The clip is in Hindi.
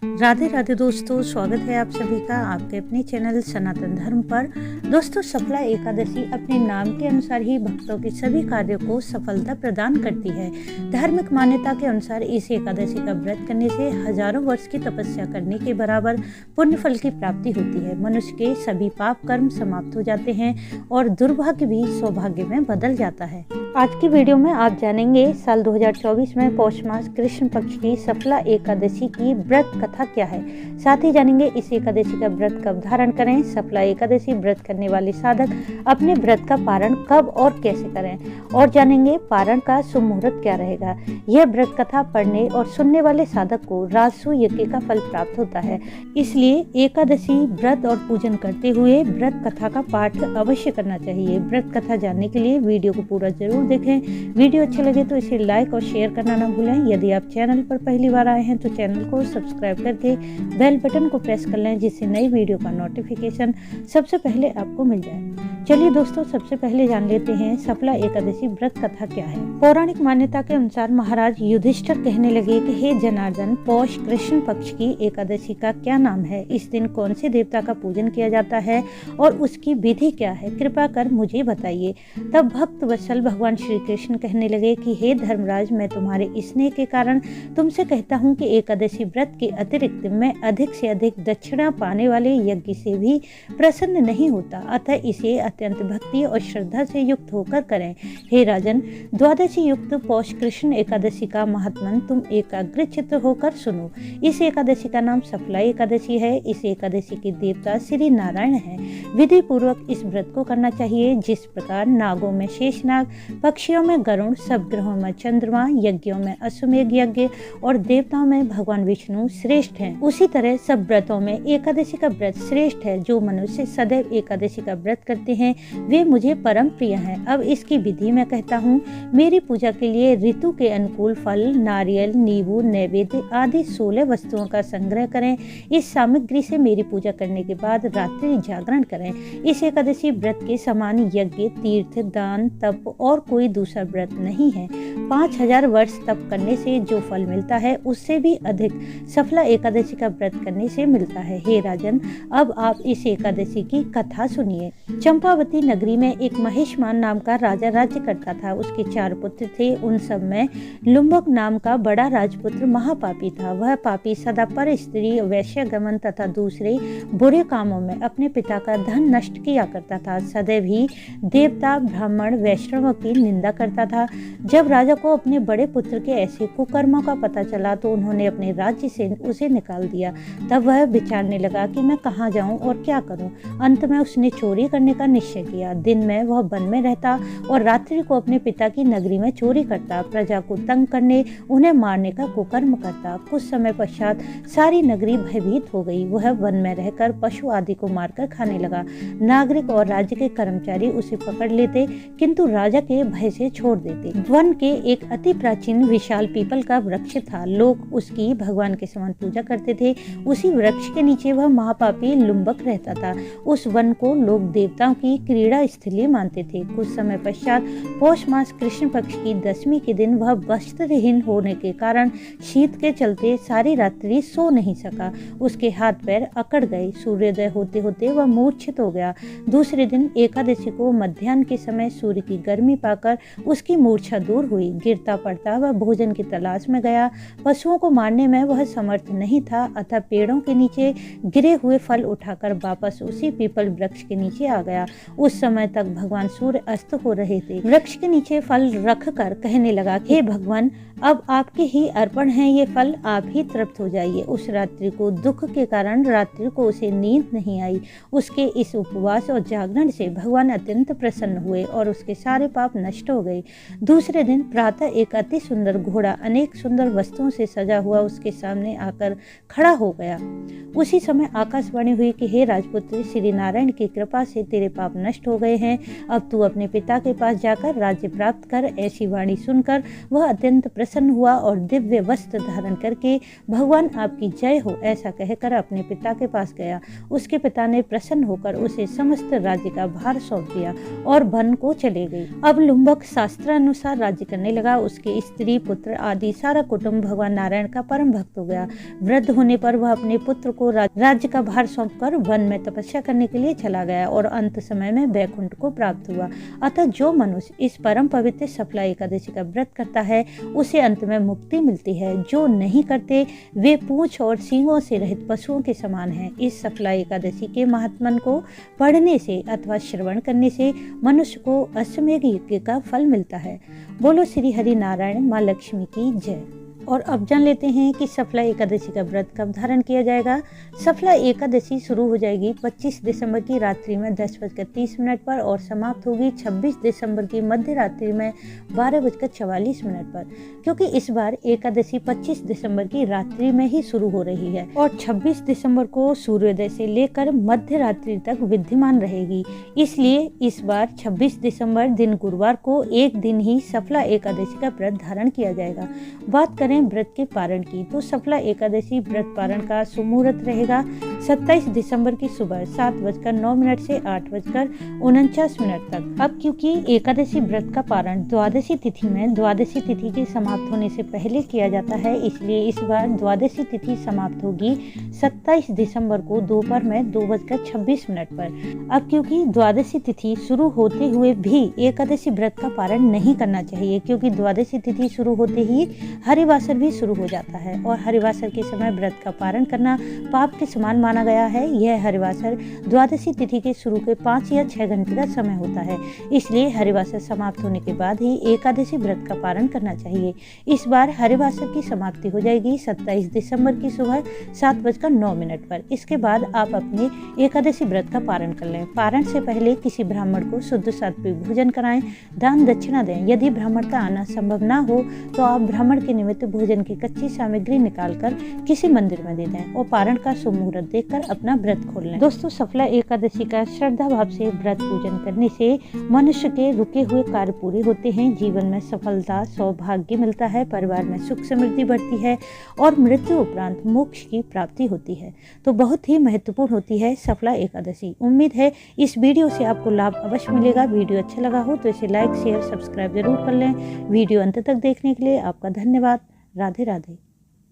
राधे राधे दोस्तों, स्वागत है आप सभी का आपके अपने चैनल सनातन धर्म पर। दोस्तों, सफला एकादशी अपने नाम के अनुसार ही भक्तों के सभी कार्यों को सफलता प्रदान करती है। धार्मिक मान्यता के अनुसार इस एकादशी का व्रत करने से हजारों वर्ष की तपस्या करने के बराबर पुण्य फल की प्राप्ति होती है। मनुष्य के सभी पाप कर्म समाप्त हो जाते हैं और दुर्भाग्य भी सौभाग्य में बदल जाता है। आज की वीडियो में आप जानेंगे साल 2024 में पौष मास कृष्ण पक्ष की सफला एकादशी की व्रत कथा क्या है। साथ ही जानेंगे इस एकादशी का व्रत कब धारण करें, सफला एकादशी व्रत करने वाले साधक अपने व्रत का पारण कब और कैसे करें, और जानेंगे पारण का शुभ मुहूर्त क्या रहेगा। यह व्रत कथा पढ़ने और सुनने वाले साधक को राजसू यज्ञ का फल प्राप्त होता है, इसलिए एकादशी व्रत और पूजन करते हुए व्रत कथा का पाठ अवश्य करना चाहिए। व्रत कथा जानने के लिए वीडियो को पूरा जरूर देखें। वीडियो अच्छे लगे तो इसे लाइक और शेयर करना ना भूलें। यदि आप चैनल पर पहली बार आए हैं तो चैनल को सब्सक्राइब करके बेल बटन को प्रेस कर लें, जिससे नई वीडियो का नोटिफिकेशन सबसे पहले आपको मिल जाए। चलिए दोस्तों, सबसे पहले जान लेते हैं सफला एकादशी व्रत कथा क्या है। पौराणिक मान्यता के अनुसार महाराज युधिष्ठिर कहने लगे कि हे जनार्दन, पौष कृष्ण पक्ष की एकादशी का क्या नाम है, इस दिन कौन से देवता का पूजन किया जाता है और उसकी विधि क्या है, कृपा कर मुझे बताइए। तब भक्त वत्सल भगवान श्री कृष्ण कहने लगे कि हे धर्मराज, मैं तुम्हारे स्नेह के कारण तुमसे कहता हूँ कि एकादशी व्रत के अतिरिक्त मैं अधिक से अधिक दक्षिणा पाने वाले यज्ञ से भी प्रसन्न नहीं होता, अतः इसे अत्यंत भक्ति और श्रद्धा से युक्त होकर करें। हे राजन, द्वादशी युक्त पौष कृष्ण एकादशी का महात्मन तुम एकाग्रचित्त होकर सुनो। इस एकादशी का नाम सफला एकादशी है। इस एकादशी के देवता श्री नारायण हैं। विधि पूर्वक इस व्रत को करना चाहिए। जिस प्रकार नागों में शेषनाग, पक्षियों में गरुड़, सब ग्रहों में चंद्रमा, यज्ञों में अश्वमेध यज्ञ और देवताओं में भगवान विष्णु श्रेष्ठ हैं, उसी तरह सब व्रतों में एकादशी का व्रत श्रेष्ठ है। जो मनुष्य सदैव एकादशी का व्रत करते हैं वे मुझे परम प्रिय हैं। अब इसकी विधि मैं कहता हूँ। मेरी पूजा के लिए ऋतु के अनुकूल फल, नारियल, नींबू, नैवेद्य आदि 16 वस्तुओं का संग्रह करें। इस सामग्री से मेरी पूजा करने के बाद रात्रि जागरण करें। इस एकादशी व्रत के समान यज्ञ, तीर्थ, दान, तप और कोई दूसरा व्रत नहीं है। 5000 वर्ष तप करने से जो फल मिलता है उससे भी अधिक सफला एकादशी का व्रत करने से मिलता है। हे राजन, अब आप इस एकादशी की कथा सुनिए। चंपावती नगरी में एक महेशमान नाम का राजा राज्य करता था। उसके 4 पुत्र थे। उन सब में लुम्बक नाम का बड़ा राजपुत्र महापापी था। वह पापी सदा पर स्त्री, वैश्यगमन तथा दूसरे बुरे कामों में अपने पिता का धन नष्ट किया करता था। सदैव ही देवता, ब्राह्मण, वैष्णवों की निंदा करता था। जब राजा को अपने बड़े पुत्र के ऐसे कुकर्मों का पता चला तो उन्होंने अपने राज्य से उसे निकाल दिया। तब वह विचारने लगा कि मैं कहाँ जाऊँ और क्या करूँ। अंत में उसने चोरी करने का निश्चय किया। दिन में वह वन में रहता और रात्रि को अपने पिता की नगरी में चोरी करता, प्रजा को तंग करने, उन्हें मारने का कुकर्म करता। कुछ समय पश्चात सारी नगरी भयभीत हो गई। वह वन में रहकर पशु आदि को मारकर खाने लगा। नागरिक और राज्य के कर्मचारी उसे पकड़ लेते किंतु राजा के भय से छोड़ देते। वन के एक अति प्राचीन विशाल पीपल का वृक्ष था। लोग उसकी भगवान के समान पूजा करते थे। उसी वृक्ष के नीचे वह महापापी लुम्बक रहता था। उस वन को लोग देवताओं की क्रीड़ा स्थली मानते थे। कुछ समय पश्चात पौष मास कृष्ण पक्ष की 10वीं के दिन वह वस्त्रहीन होने के कारण शीत के चलते सारी रात्रि सो नहीं सका। उसके हाथ पैर अकड़ गए। सूर्योदय होते होते वह मूर्छित हो गया। दूसरे दिन एकादशी को मध्याह्न के समय सूर्य की गर्मी पाकर उसकी मूर्छा दूर हुई। गिरता पड़ता वह भोजन की तलाश में गया। पशुओं को मारने में वह समर्थ नहीं था, अतः पेड़ों के नीचे गिरे हुए फल उठाकर वापस उसी पीपल वृक्ष के नीचे आ गया। उस समय तक भगवान सूर्य अस्त हो रहे थे। वृक्ष के नीचे फल रखकर कहने लगा, हे भगवान, अब आपके ही अर्पण हैं ये फल, आप ही तृप्त हो जाइए। उस रात्रि को दुख के कारण रात्रि को उसे नींद नहीं आई। उसके इस उपवास और जागरण से भगवान अत्यंत प्रसन्न हुए और उसके सारे पाप नष्ट हो गए। दूसरे दिन प्रातः एक अति सुंदर घोड़ा अनेक सुंदर वस्तुओं से सजा हुआ उसके सामने आकर खड़ा हो गया। उसी समय आकाशवाणी हुई कि हे राजपुत्र, श्री नारायण की कृपा से तेरे पाप नष्ट हो गए हैं। अब तू अपने पिता के पास जाकर राज्य प्राप्त कर। ऐसी वाणी सुनकर वह अत्यंत प्रसन्न हुआ और दिव्य वस्त्र धारण करके भगवान आपकी जय हो ऐसा कहकर अपने पिता के पास गया। उसके पिता ने प्रसन्न होकर उसे समस्त राज्य का भार सौंप दिया और वन को चले गई। अब लुम्बक शास्त्रानुसार राज्य करने लगा। उसके स्त्री पुत्र आदि सारा कुटुंब भगवान नारायण का परम भक्त हो गया। वृद्ध होने पर वह अपने पुत्र को राज्य का भार सौंपकर वन में तपस्या करने के लिए चला गया और अंत समय में वैकुंठ को प्राप्त हुआ। अतः जो मनुष्य इस परम पवित्र सफला एकादशी का व्रत करता है उसे अंत में मुक्ति मिलती है। जो नहीं करते वे पूंछ और सींगों से रहित पशुओं के समान हैं। इस सफला एकादशी के महात्म्य को पढ़ने से अथवा श्रवण करने से मनुष्य को अश्वमेध यज्ञ का फल मिलता है। बोलो श्री हरि नारायण माँ लक्ष्मी की जय। और अब जान लेते हैं कि सफला एकादशी का व्रत कब धारण किया जाएगा। सफला एकादशी शुरू हो जाएगी 25 दिसंबर की रात्रि में 10:30 पर और समाप्त होगी 26 दिसंबर की मध्य रात्रि में 12:44 पर। क्योंकि इस बार एकादशी 25 दिसंबर की रात्रि में ही शुरू हो रही है और 26 दिसंबर को सूर्योदय से लेकर मध्य रात्रि तक विद्यमान रहेगी। इसलिए इस बार 26 दिसंबर दिन गुरुवार को एक दिन ही सफला एकादशी का व्रत धारण किया जाएगा। बात करें व्रत के पारण की तो सफला एकादशी व्रत पारण का सुमुहूर्त रहेगा 27 दिसंबर की सुबह 7:09 से 8:49 तक। अब क्योंकि एकादशी व्रत का पारण द्वादशी तिथि में द्वादशी तिथि के समाप्त होने से पहले किया जाता है, इसलिए इस बार द्वादशी तिथि समाप्त होगी 27 दिसंबर को दोपहर में 2:26 पर। अब क्योंकि द्वादशी तिथि शुरू होते हुए भी एकादशी व्रत का पारण नहीं करना चाहिए, क्योंकि द्वादशी तिथि शुरू होते ही हरिवासर भी शुरू हो जाता है और हरिवासर के समय व्रत का पारण करना पाप के समान माना गया है। यह हरिवासर द्वादशी तिथि के शुरू के 5 या 6 घंटे का समय होता है, इसलिए हरिवासर समाप्त होने के बाद ही एकादशी व्रत का पारण करना चाहिए। इस बार हरिवासर की समाप्ति हो जाएगी 27 दिसंबर की सुबह 7:09 पर। इसके बाद आप अपने एकादशी व्रत का पारण कर लें। पारण से पहले किसी ब्राह्मण को शुद्ध सात्विक भोजन कराएं, दान दक्षिणा दें। यदि ब्राह्मण का आना संभव ना हो तो आप ब्राह्मण के निमित्त भोजन की कच्ची सामग्री निकालकर किसी मंदिर में दे दें और पारण का सुमुहूर्त देखकर अपना व्रत खोल लें। दोस्तों, सफला एकादशी का श्रद्धा भाव से व्रत पूजन करने से मनुष्य के रुके हुए कार्य पूरे होते हैं, जीवन में सफलता सौभाग्य मिलता है, परिवार में सुख समृद्धि बढ़ती है और मृत्यु उपरांत मोक्ष की प्राप्ति होती है। तो बहुत ही महत्वपूर्ण होती है सफला एकादशी। उम्मीद है इस वीडियो से आपको लाभ अवश्य मिलेगा। वीडियो अच्छा लगा हो तो इसे लाइक शेयर सब्सक्राइब जरूर कर लें। वीडियो अंत तक देखने के लिए आपका धन्यवाद। राधे राधे।